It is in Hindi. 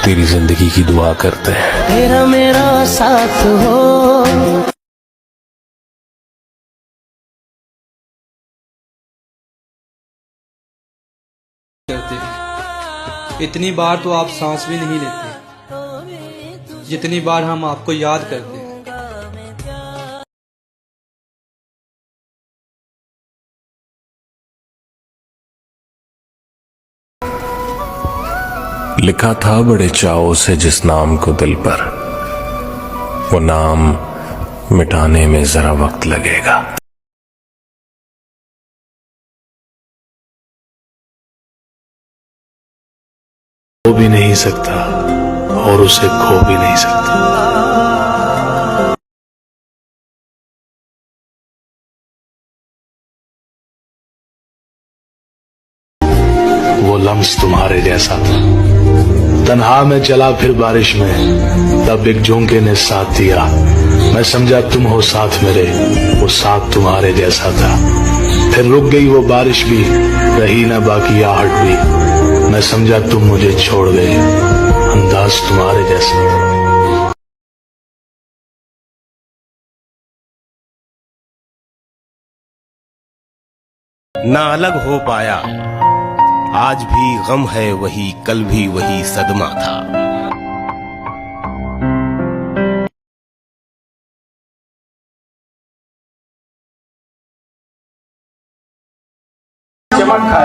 तेरी जिंदगी की दुआ करते हैं। तेरा मेरा साथ हो। करते हैं। इतनी बार तो आप सांस भी नहीं लेते जितनी बार हम आपको याद करते हैं। लिखा था बड़े चाव से जिस नाम को दिल पर, वो नाम मिटाने में जरा वक्त लगेगा। हो भी नहीं सकता और उसे खो भी नहीं सकता। वो लम्स तुम्हारे जैसा था, तन्हा में चला फिर बारिश में, तब एक झोंके ने साथ दिया। मैं समझा तुम हो साथ मेरे, वो साथ तुम्हारे जैसा था। फिर रुक गई वो बारिश भी, रही ना बाकी आहट भी। मैं समझा तुम मुझे छोड़ गए, अंदाज तुम्हारे जैसा था। ना अलग हो पाया, आज भी गम है वही, कल भी वही सदमा था। चमक खा